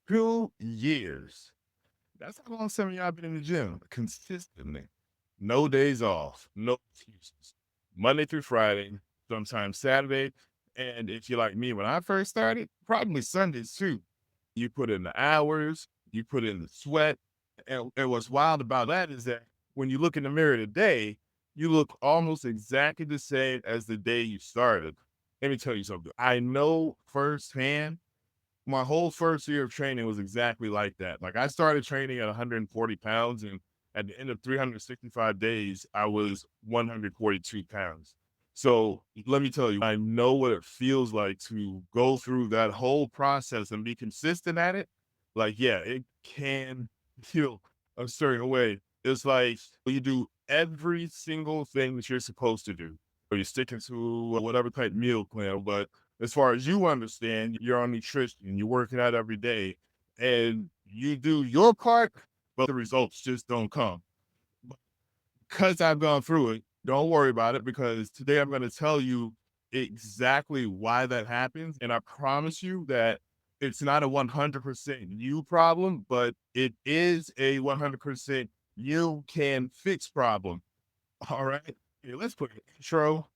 2 years. That's how long some of y'all been in the gym consistently. No days off, no excuses. Monday through Friday, sometimes Saturday. And if you're like me, when I first started, probably Sundays too. You put in the hours, you put in the sweat. And what's wild about that is that when you look in the mirror today, you look almost exactly the same as the day you started. Let me tell you something. I know firsthand my whole first year of training was exactly like that. Like I started training at 140 pounds, and at the end of 365 days, I was 142 pounds. So let me tell you, I know what it feels like to go through that whole process and be consistent at it. Like, yeah, it can feel a certain way. It's like you do every single thing that you're supposed to do, or you're sticking to whatever type meal plan, but as far as you understand, you're on nutrition, you're working out every day, and you do your part, but the results just don't come. But because I've gone through it, don't worry about it because today I'm going to tell you exactly why that happens. And I promise you that it's not a 100% you problem, but it is a 100% you can fix problem. All right. Okay, let's put an intro.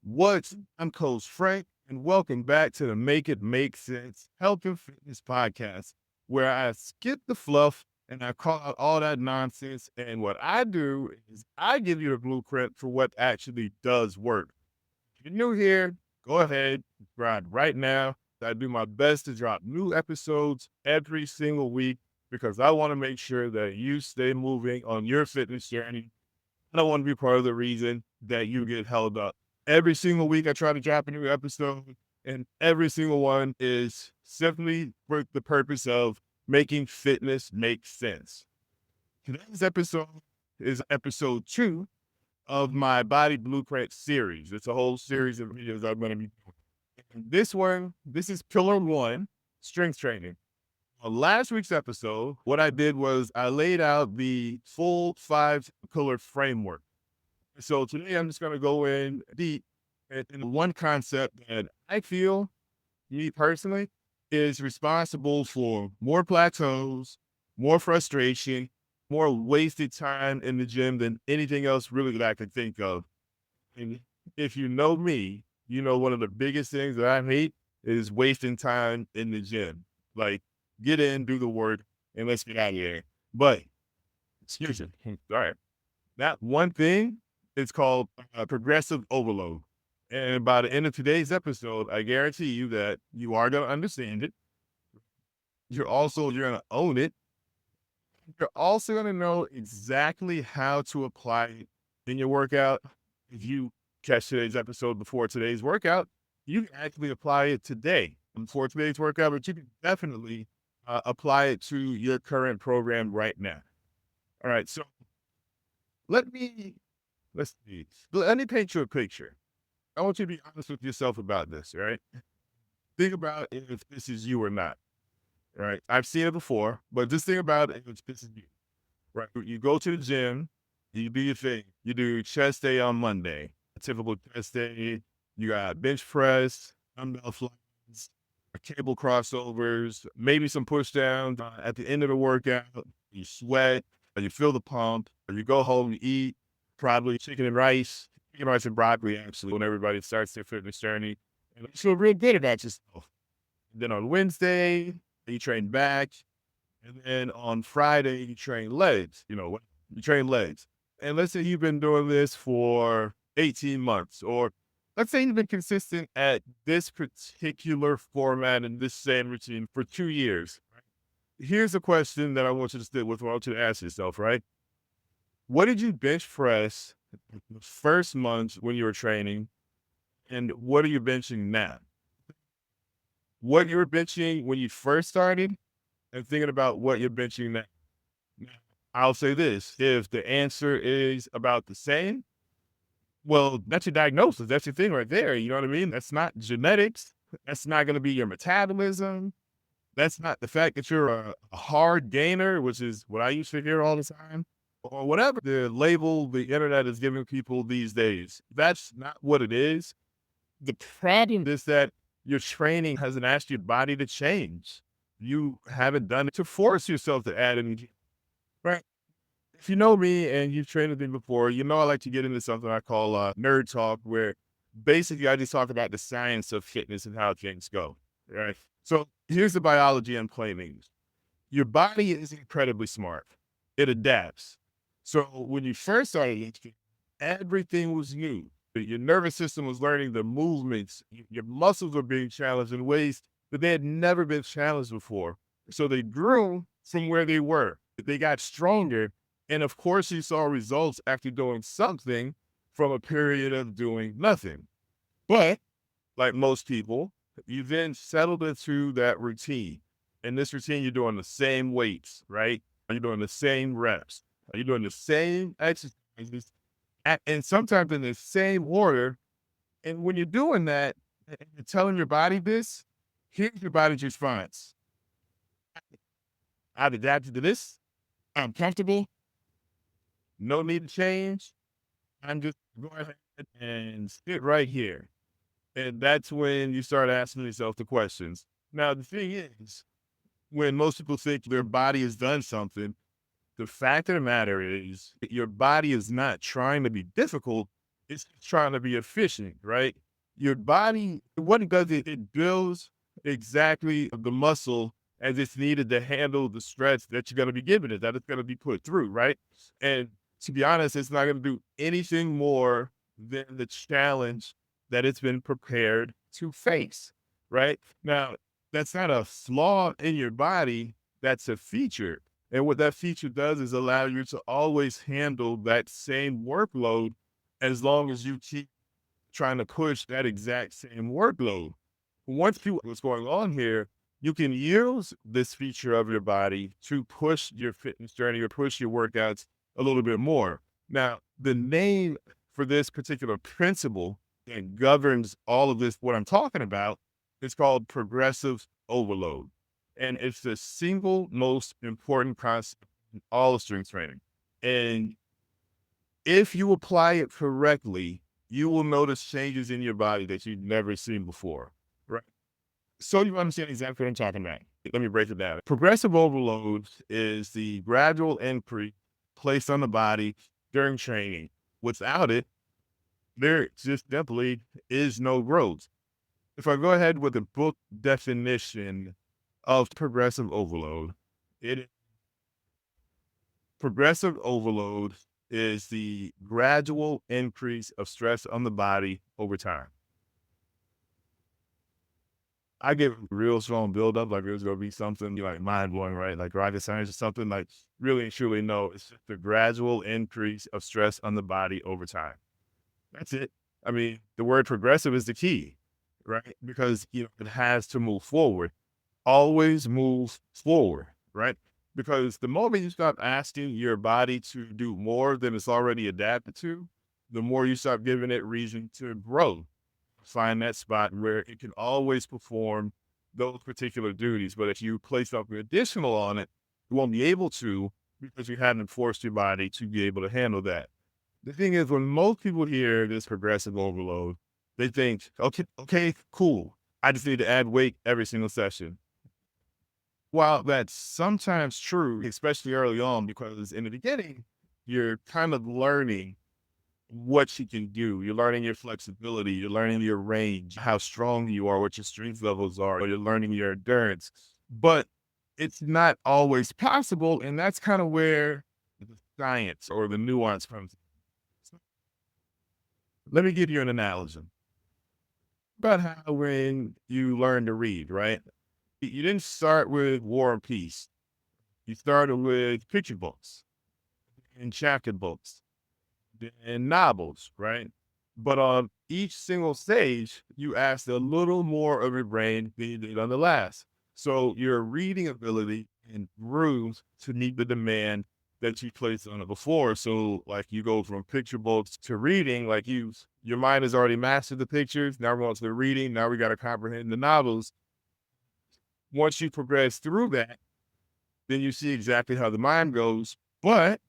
What's I'm Coach Frank, and welcome back to the Make It Make Sense Health and Fitness Podcast, where I skip the fluff and I call out all that nonsense. And what I do is I give you a blueprint for what actually does work. If you're new here, go ahead, subscribe right now. I do my best to drop new episodes every single week because I want to make sure that you stay moving on your fitness journey. I don't want to be part of the reason that you get held up. Every single week, I try to drop a new episode, and every single one is simply for the purpose of making fitness make sense. Today's episode is episode 2 of my Body Blueprint series. It's a whole series of videos I'm going to be doing. And this is pillar 1, strength training. On last week's episode, what I did was I laid out the full 5-pillar framework. So today I'm just going to go in deep in one concept that I feel, me personally, is responsible for more plateaus, more frustration, more wasted time in the gym than anything else really that I can think of. And if you know me, you know one of the biggest things that I hate is wasting time in the gym. Like, get in, do the work, and let's get out of here. But, excuse me, sorry. That one thing is called progressive overload. And by the end of today's episode, I guarantee you that you are going to understand it. You're going to own it. You're also going to know exactly how to apply it in your workout. If you catch today's episode before today's workout, you can actually apply it today before today's workout, but you can definitely apply it to your current program right now. All right. So let me, let's see. Let me paint you a picture. I want you to be honest with yourself about this, right? Think about if this is you or not, right? I've seen it before, but just think about if this is you, right? You go to the gym, you do your thing. You do chest day on Monday, a typical chest day. You got bench press, dumbbell flies, cable crossovers, maybe some push downs. At the end of the workout, you sweat, you feel the pump, you go home, you eat, probably chicken rice and broccoli, actually, when everybody starts their fitness journey. And you feel real good about yourself. Then on Wednesday, you train back. And then on Friday, you train legs. You train legs. And let's say you've been doing this for 18 months, or let's say you've been consistent at this particular format and this same routine for 2 years. Here's a question that I want you to stick with, I want you to ask yourself, right? What did you bench press the first month when you were training? And what are you benching now? What you were benching when you first started and thinking about what you're benching now. Now, I'll say this, if the answer is about the same, well, that's your diagnosis. That's your thing right there. You know what I mean? That's not genetics. That's not going to be your metabolism. That's not the fact that you're a hard gainer, which is what I used to hear all the time, or whatever the label the internet is giving people these days. That's not what it is. The problem is that your training hasn't asked your body to change. You haven't done it to force yourself to add any, right? If you know me and you've trained with me before, you know I like to get into something I call nerd talk, where basically I just talk about the science of fitness and how things go. Right. So here's the biology in plain English. Your body is incredibly smart. It adapts. So when you first started lifting, everything was new. Your nervous system was learning the movements. Your muscles were being challenged in ways that they had never been challenged before. So they grew from where they were. They got stronger. And of course, you saw results after doing something from a period of doing nothing. But like most people, you then settled into that routine. In this routine, you're doing the same weights, right? You're doing the same reps. You're doing the same exercises, and sometimes in the same order. And when you're doing that, and you're telling your body this, here's your body's response. I've adapted to this. I'm comfortable. No need to change. I'm just going ahead and sit right here. And that's when you start asking yourself the questions. Now, the thing is, when most people think their body has done something, the fact of the matter is your body is not trying to be difficult. It's trying to be efficient, right? Your body, what it does, it builds exactly the muscle as it's needed to handle the stress that you're going to be giving it, that it's going to be put through, right? And to be honest, it's not going to do anything more than the challenge that it's been prepared to face, right? Now, that's not a flaw in your body, that's a feature. And what that feature does is allow you to always handle that same workload as long as you keep trying to push that exact same workload. Once you what's going on here, you can use this feature of your body to push your fitness journey or push your workouts a little bit more. Now, the name for this particular principle that governs all of this, what I'm talking about, is called progressive overload. And it's the single most important concept in all of strength training. And if you apply it correctly, you will notice changes in your body that you've never seen before. Right. So you understand exactly what I'm talking about. Let me break it down. Progressive overload is the gradual increase placed on the body during training. Without it, there just simply is no growth. If I go ahead with the book definition of progressive overload, it progressive overload is the gradual increase of stress on the body over time. I get real strong buildup, like there's gonna be something like mind blowing, right? Like rocket science or something like really and truly no, it's just the gradual increase of stress on the body over time. That's it. I mean, the word progressive is the key, right? Because it has to move forward. Always move forward, right? Because the moment you stop asking your body to do more than it's already adapted to, the more you start giving it reason to grow. Find that spot where it can always perform those particular duties. But if you place something additional on it, you won't be able to because you haven't forced your body to be able to handle that. The thing is, when most people hear this progressive overload, they think, okay, cool. I just need to add weight every single session. While that's sometimes true, especially early on, because in the beginning, you're kind of learning what you can do. You're learning your flexibility, you're learning your range, how strong you are, what your strength levels are, or you're learning your endurance. But it's not always possible. And that's kind of where the science or the nuance comes in. So let me give you an analogy about how when you learn to read, right? You didn't start with War and Peace. You started with picture books and chapter books and novels, right? But on each single stage, you asked a little more of your brain than you did on the last. So your reading ability improves to meet the demand that you placed on it before. So like you go from picture books to reading, like your mind has already mastered the pictures. Now we're on to the reading. Now we got to comprehend the novels. Once you progress through that, then you see exactly how the mind goes. But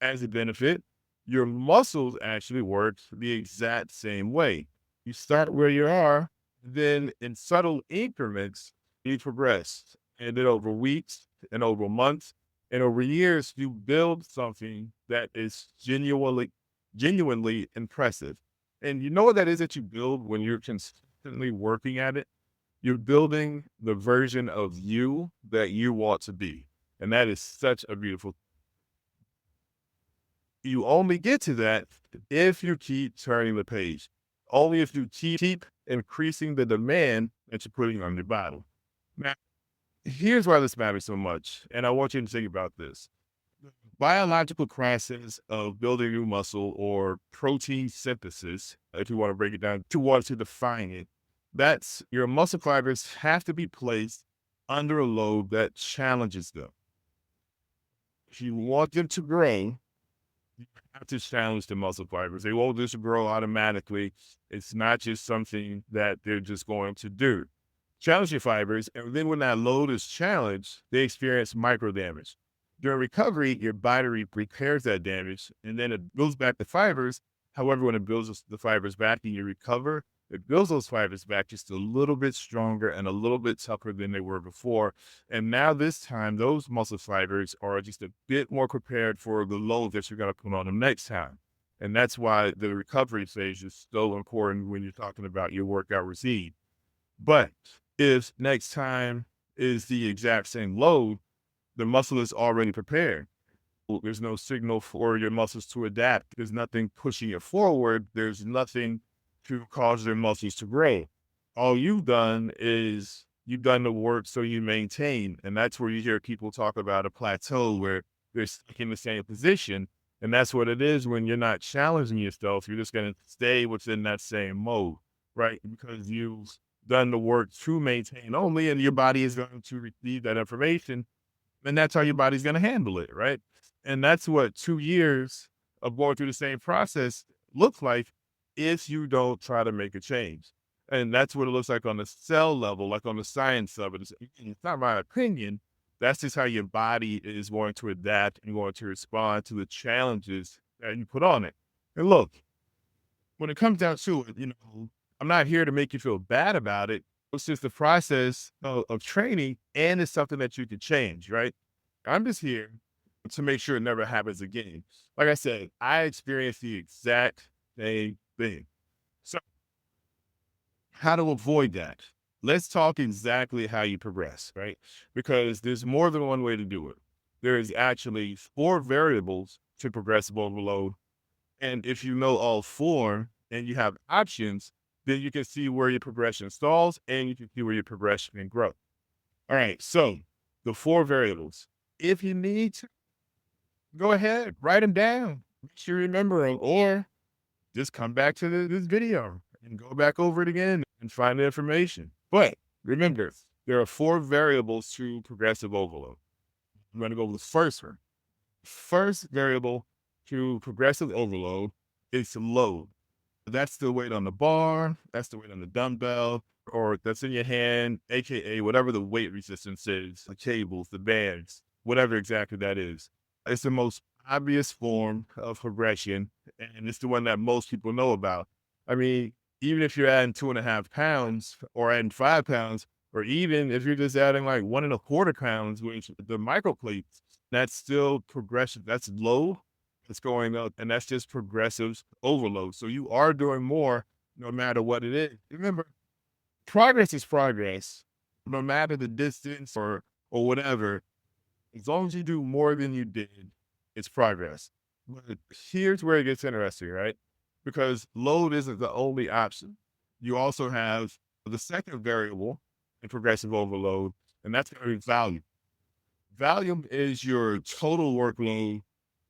as a benefit, your muscles actually work the exact same way. You start where you are, then in subtle increments, you progress. And then over weeks and over months and over years, you build something that is genuinely impressive. And you know what that is that you build when you're consistently working at it? You're building the version of you that you want to be. And that is such a beautiful. You only get to that if you keep turning the page. Only if you keep increasing the demand that you're putting on your body. Now, here's why this matters so much, and I want you to think about this. Biological process of building new muscle or protein synthesis, if you want to break it down, to want to define it, that's your muscle fibers have to be placed under a load that challenges them. If you want them to grow, you have to challenge the muscle fibers. They won't just grow automatically. It's not just something that they're just going to do. Challenge your fibers, and then when that load is challenged, they experience micro damage. During recovery, your body repairs that damage, and then it builds back the fibers. However, when it builds the fibers back and you recover, it builds those fibers back just a little bit stronger and a little bit tougher than they were before. And now this time, those muscle fibers are just a bit more prepared for the load that you're going to put on them next time. And that's why the recovery phase is so important when you're talking about your workout routine. But if next time is the exact same load, the muscle is already prepared. There's no signal for your muscles to adapt. There's nothing pushing it forward. There's nothing to cause their muscles to grow. All you've done is you've done the work so you maintain. And that's where you hear people talk about a plateau where they're stuck in the same position. And that's what it is when you're not challenging yourself. You're just going to stay within that same mode, right? Because you've done the work to maintain only, and your body is going to receive that information. And that's how your body's going to handle it, right? And that's what 2 years of going through the same process looks like if you don't try to make a change. And that's what it looks like on the cell level, like on the science of it. It's not my opinion. That's just how your body is going to adapt and going to respond to the challenges that you put on it. And look, when it comes down to it, I'm not here to make you feel bad about it. It's just the process of training, and it's something that you can change, right? I'm just here to make sure it never happens again. Like I said, I experienced the exact same thing. So, how to avoid that? Let's talk exactly how you progress, right? Because there's more than one way to do it. There is actually 4 variables to progressive overload. And if you know all 4 and you have options, then you can see where your progression stalls and you can see where your progression can grow. All right. So the 4 variables, if you need to, go ahead, write them down. Make sure you remember them, or just come back to this video and go back over it again and find the information. But remember, there are 4 variables to progressive overload. I'm going to go with the first one. First variable to progressive overload is load. That's the weight on the bar, that's the weight on the dumbbell, or that's in your hand, AKA whatever the weight resistance is, the cables, the bands, whatever exactly that is. It's the most obvious form of progression, and it's the one that most people know about. I mean, even if you're adding 2.5 pounds or adding 5 pounds, or even if you're just adding like 1.25 pounds, which the micro plates, that's still progression. That's low. It's going up, and that's just progressive overload. So you are doing more no matter what it is. Remember, progress is progress, no matter the distance or whatever. As long as you do more than you did, it's progress. But here's where it gets interesting, right? Because load isn't the only option. You also have the second variable in progressive overload, and that's going to be volume. Volume is your total workload.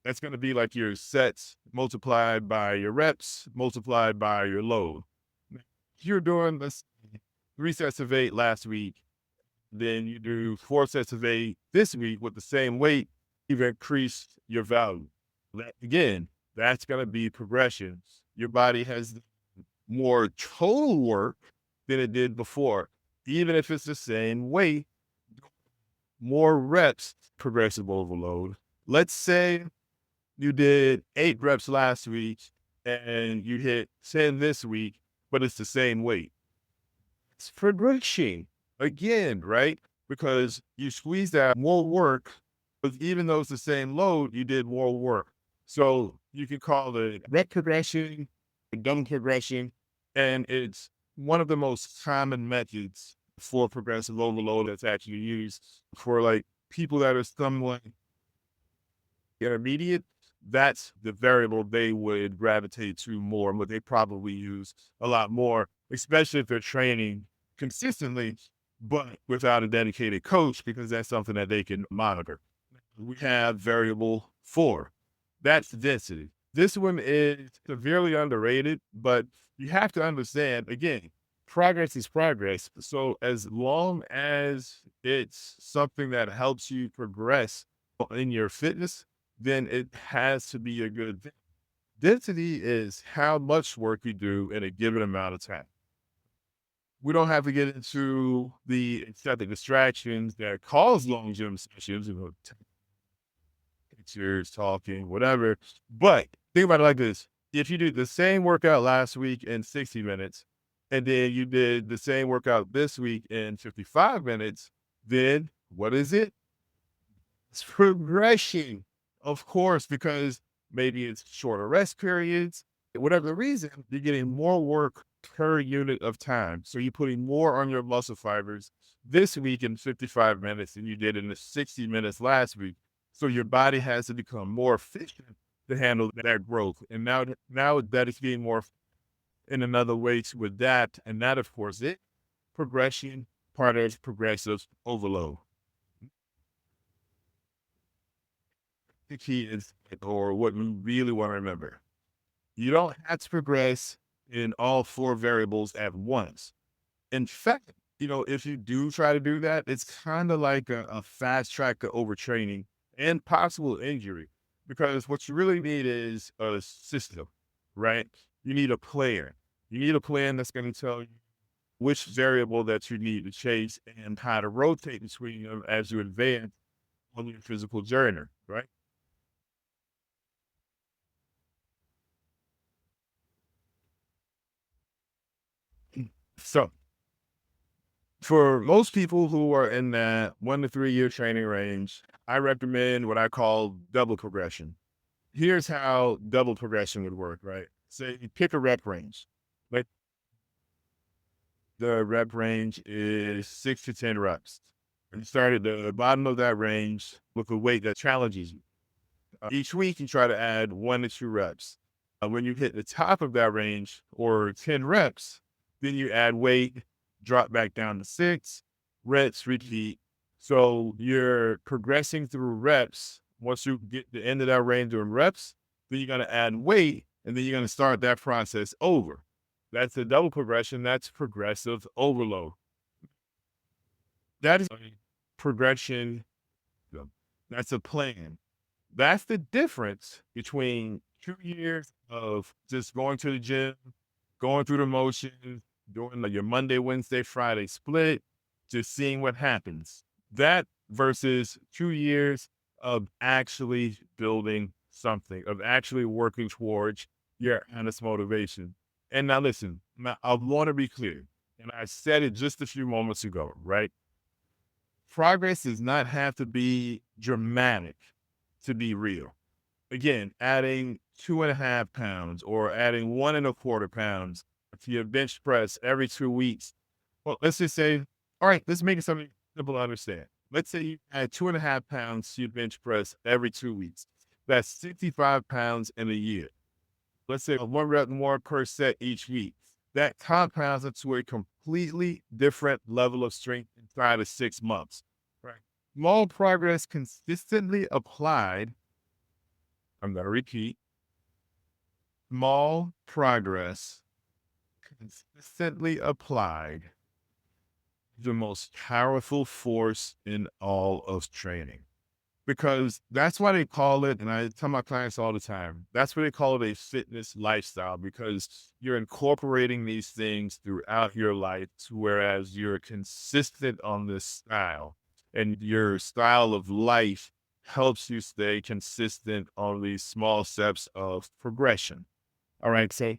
That's going to be like your sets multiplied by your reps, multiplied by your load. If you're doing, let's say, 3 sets of 8 last week, then you do 4 sets of 8 this week with the same weight, you've increased your value. Again, that's going to be progression. Your body has more total work than it did before. even if it's the same weight, more reps, progressive overload. Let's say you did 8 reps last week and you hit 10 this week, but it's the same weight. It's progression again, right? Because you squeezed out more work, but even though it's the same load, you did more work. So you can call it rep progression, dumb progression, and it's one of the most common methods for progressive overload that's actually used for like people that are somewhat intermediate. That's the variable they would gravitate to more, and what they probably use a lot more, especially if they're training consistently, but without a dedicated coach, because that's something that they can monitor. We have variable 4. That's density. This one is severely underrated, but you have to understand again, progress is progress. So as long as it's something that helps you progress in your fitness, then it has to be a good thing. Density is how much work you do in a given amount of time. We don't have to get into the aesthetic distractions that cause long gym sessions, pictures, talking, whatever. But think about it like this. If you do the same workout last week in 60 minutes, and then you did the same workout this week in 55 minutes, then what is it? It's progression, of course, because maybe it's shorter rest periods. Whatever the reason, you're getting more work per unit of time. So you're putting more on your muscle fibers this week in 55 minutes than you did in the 60 minutes last week. So your body has to become more efficient to handle that growth. And now that is being more in another way with that. And that, of course, it progression, part of progressive overload. The key is, or what we really want to remember, you don't have to progress in all 4 variables at once. In fact, if you do try to do that, it's kind of like a fast track to overtraining and possible injury, because what you really need is a system, right? You need a plan. You need a plan that's going to tell you which variable that you need to chase and how to rotate between them as you advance on your physical journey, right? So for most people who are in that 1 to 3 year training range, I recommend what I call double progression. Here's how double progression would work, right? Say you pick a rep range. Like the rep range is 6 to 10 reps. And you start at the bottom of that range with a weight that challenges you. Each week, you try to add 1 to 2 reps. When you hit the top of that range or 10 reps, then you add weight, drop back down to 6 reps, repeat. So you're progressing through reps. Once you get the end of that range doing reps, then you're going to add weight, and then you're going to start that process over. That's a double progression. That's progressive overload. That is a progression. That's a plan. That's the difference between 2 years of just going to the gym, going through the motions, doing like your Monday, Wednesday, Friday split, just seeing what happens. That versus 2 years of actually building something, of actually working towards your honest motivation. And now listen, now I want to be clear, and I said it just a few moments ago, right? Progress does not have to be dramatic to be real. Again, adding 2.5 pounds or adding 1.25 pounds to your bench press every 2 weeks. Well, let's just say, all right, let's make it something simple to understand. Let's say you add 2.5 pounds to your bench press every 2 weeks. That's 65 pounds in a year. Let's say 1 rep more per set each week. That compounds into a completely different level of strength inside of 6 months. Right. Small progress consistently applied. I'm going to repeat, small progress consistently applied, the most powerful force in all of training. because that's why they call it, and I tell my clients all the time, that's why they call it a fitness lifestyle, because you're incorporating these things throughout your life, whereas you're consistent on this style, and your style of life helps you stay consistent on these small steps of progression. All right. So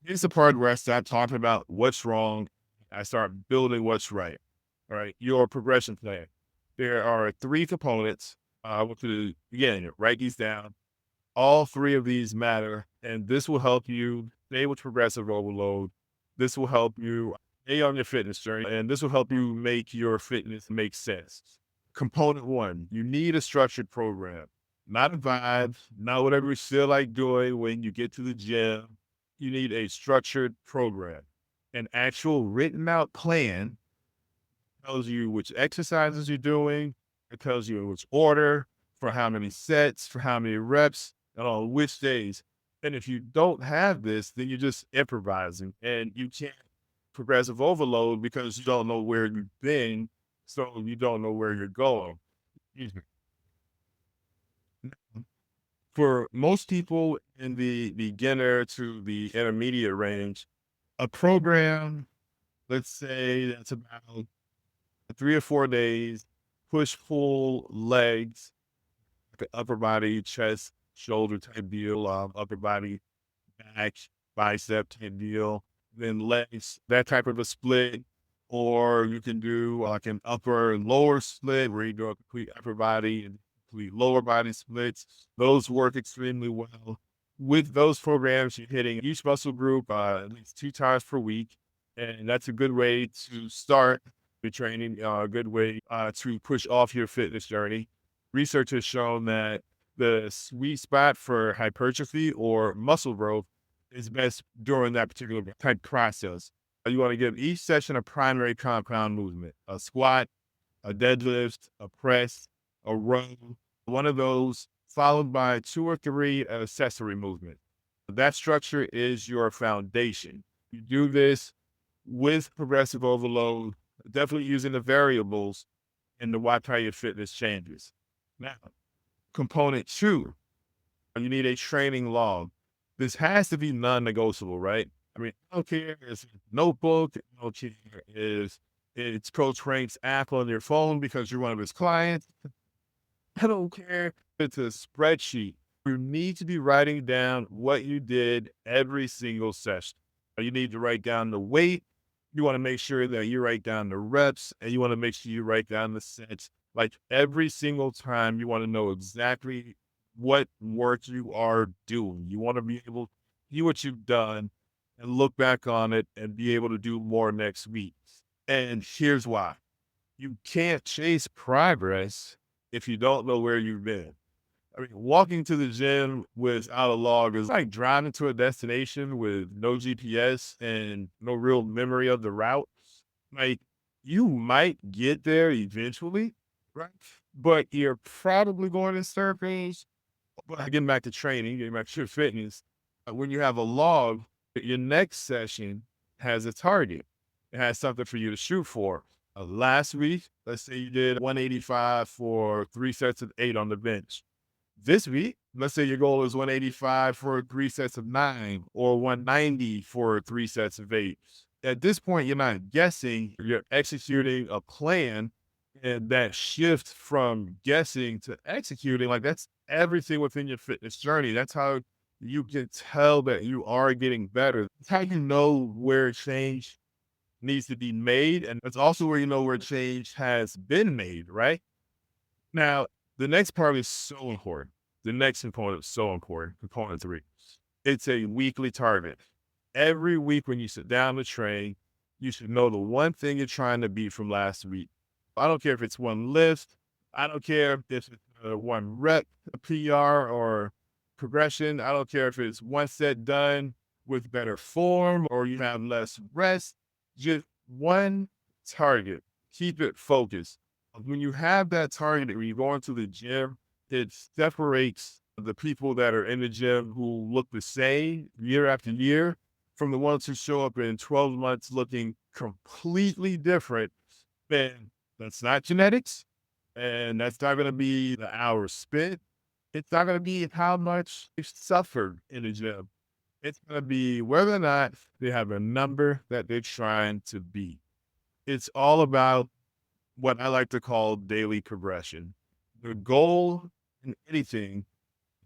here's the part where I start talking about what's wrong. I start building what's right. All right. Your progression plan. There are three components. I want you to, again, write these down. All three of these matter, and this will help you stay with progressive overload. This will help you stay on your fitness journey, and this will help you make your fitness make sense. Component one, you need a structured program, not a vibe, not whatever you feel like doing when you get to the gym. You need a structured program, an actual written out plan tells you which exercises you're doing. It tells you in which order, for how many sets, for how many reps, and on which days. And if you don't have this, then you're just improvising and you can't progressive overload because you don't know where you've been. So you don't know where you're going. Excuse me. For most people in the beginner to the intermediate range, a program, let's say that's about 3 or 4 days, push pull legs, the upper body, chest, shoulder type deal, upper body, back, bicep type deal, then legs, that type of a split. Or you can do like an upper and lower split where you do a complete upper body and complete lower body splits. Those work extremely well. With those programs, you're hitting each muscle group at least 2 times per week. And that's a good way to start the training, a good way to push off your fitness journey. Research has shown that the sweet spot for hypertrophy or muscle growth is best during that particular type process. You want to give each session a primary compound movement, a squat, a deadlift, a press, a row, one of those, followed by 2 or 3 accessory movements. That structure is your foundation. You do this with progressive overload, definitely using the variables and to watch how your fitness changes. Now, component two, you need a training log. This has to be non-negotiable, right? I mean, I don't care if it's a notebook, I don't care if it's Coach Frank's app on your phone because you're one of his clients. I don't care if it's a spreadsheet. You need to be writing down what you did every single session. You need to write down the weight. You want to make sure that you write down the reps, and you want to make sure you write down the sets. Like every single time, you want to know exactly what work you are doing. You want to be able to see what you've done and look back on it and be able to do more next week. And here's why. You can't chase progress if you don't know where you've been. I mean, walking to the gym without a log is like driving to a destination with no GPS and no real memory of the route. Like, you might get there eventually, right? But you're probably going in circles. But getting back to training, getting back to your fitness, when you have a log, your next session has a target. It has something for you to shoot for. Last week, let's say you did 185 for 3 sets of 8 on the bench. This week, let's say your goal is 185 for 3 sets of 9 or 190 for 3 sets of 8. At this point, you're not guessing, you're executing a plan. And that shift from guessing to executing, like that's everything within your fitness journey. That's how you can tell that you are getting better. That's how you know where change needs to be made. And that's also where you know where change has been made, right? Now, the next part is so important. The next component is so important. Component three. It's a weekly target. Every week when you sit down to train, you should know the one thing you're trying to beat from last week. I don't care if it's one lift. I don't care if it's one rep, PR, or progression. I don't care if it's one set done with better form or you have less rest. Just one target. Keep it focused. When you have that target, when you go into the gym, it separates the people that are in the gym who look the same year after year from the ones who show up in 12 months looking completely different. And that's not genetics. And that's not going to be the hours spent. It's not going to be how much you suffered in the gym. It's going to be whether or not they have a number that they're trying to beat. It's all about what I like to call daily progression. The goal in anything,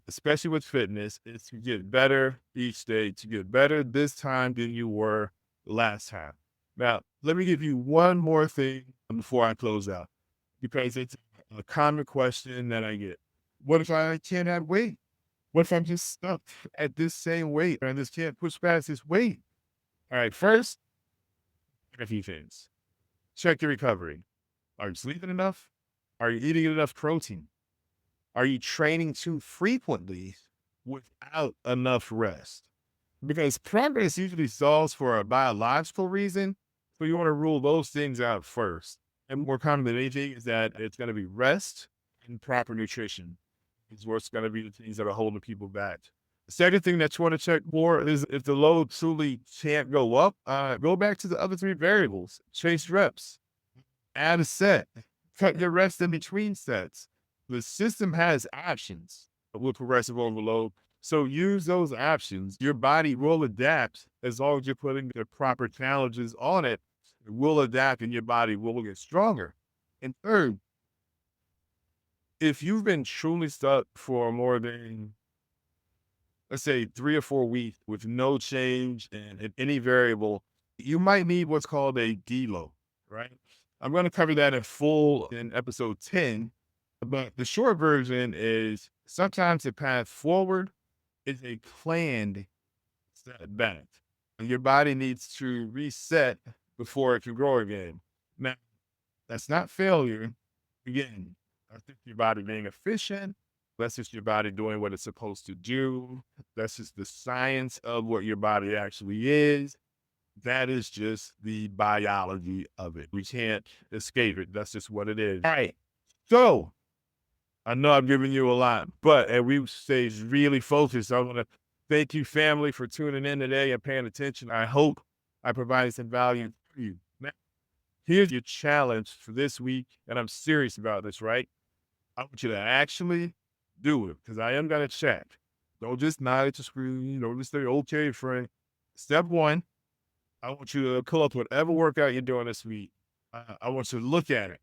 especially with fitness, is to get better each day, to get better this time than you were last time. Now, let me give you one more thing before I close out, because it's a common question that I get. What if I can't add weight? What if I'm just stuck at this same weight and I just can't push past this weight? All right, first, a few things. Check your recovery. Are you sleeping enough? Are you eating enough protein? Are you training too frequently without enough rest? Because progress usually solves for a biological reason, so you want to rule those things out first. And more common than anything is that it's going to be rest and proper nutrition. Is what's going to be the things that are holding people back. The second thing that you want to check for is if the load truly can't go up, go back to the other three variables. Chase reps, add a set, cut your rest in between sets. The system has options with progressive overload. So use those options. Your body will adapt as long as you're putting the proper challenges on it. It will adapt and your body will get stronger. And third, if you've been truly stuck for more than, let's say, 3 or 4 weeks with no change and any variable, you might need what's called a deload, right? I'm going to cover that in full in episode 10, but the short version is sometimes the path forward is a planned setback. Your body needs to reset before it can grow again. Now, that's not failure. Again, that's just your body being efficient. That's just your body doing what it's supposed to do. That's just the science of what your body actually is. That is just the biology of it. We can't escape it. That's just what it is. All right. So I know I'm giving you a lot, but and we stay really focused. I want to thank you, family, for tuning in today and paying attention. I hope I provided some value to you. Now, here's your challenge for this week, and I'm serious about this, right? I want you to actually do it because I am going to check. Don't just nod at your screen. Don't just say, okay, friend. Step one, I want you to pull up whatever workout you're doing this week. I want you to look at it.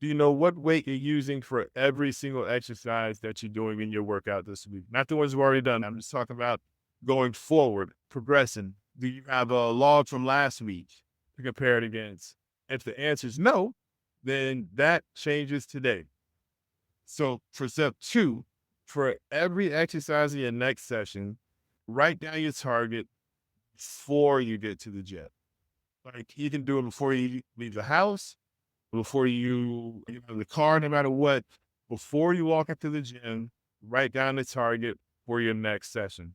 Do you know what weight you're using for every single exercise that you're doing in your workout this week? Not the ones you've already done. I'm just talking about going forward, progressing. Do you have a log from last week to compare it against? If the answer is no, then that changes today. So for step two, for every exercise in your next session, write down your target before you get to the gym. Like you can do it before you leave the house, before you get out of the car, no matter what, before you walk into the gym, write down the target for your next session.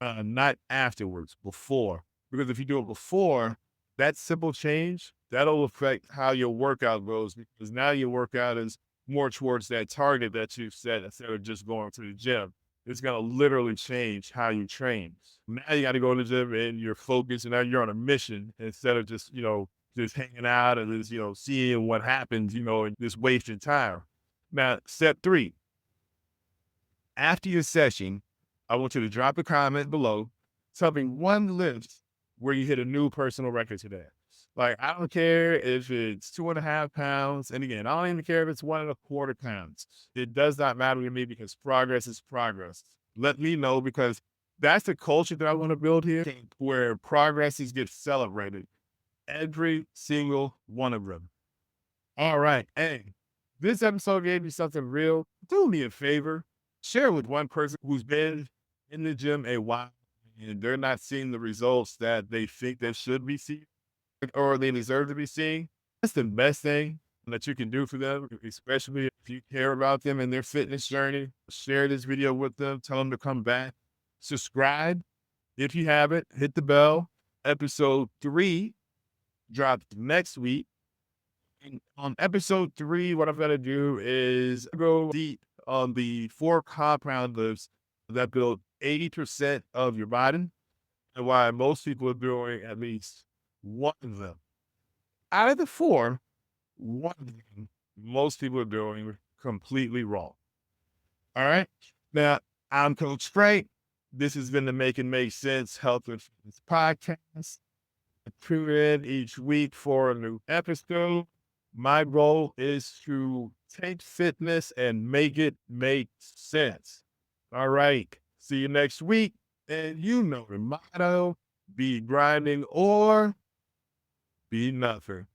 Not afterwards, before. Because if you do it before, that simple change, that'll affect how your workout goes because now your workout is more towards that target that you've set instead of just going to the gym. It's going to literally change how you train. Now you got to go to the gym and you're focused and now you're on a mission instead of just, just hanging out and just, seeing what happens, and just wasting time. Now, step three, after your session, I want you to drop a comment below, telling one lift where you hit a new personal record today. Like, I don't care if it's 2.5 pounds. And again, I don't even care if it's 1.25 pounds. It does not matter to me because progress is progress. Let me know because that's the culture that I want to build here where progresses get celebrated. Every single one of them. All right. Hey, this episode gave you something real. Do me a favor. Share with one person who's been in the gym a while and they're not seeing the results that they think they should be seeing or they deserve to be seeing. That's the best thing that you can do for them, especially if you care about them and their fitness journey. Share this video with them. Tell them to come back. Subscribe if you haven't. Hit the bell. Episode 3 drops next week. And on episode 3, what I'm going to do is go deep on the 4 compound lifts that build 80% of your body and why most people are doing at least one of them. Out of the 4, one of them most people are doing completely wrong. All right. Now, I'm Coach Frank. This has been the Make It Make Sense Health and Fitness podcast. I tune in each week for a new episode. My goal is to take fitness and make it make sense. All right. See you next week. And you know the motto, be grinding or be nothing.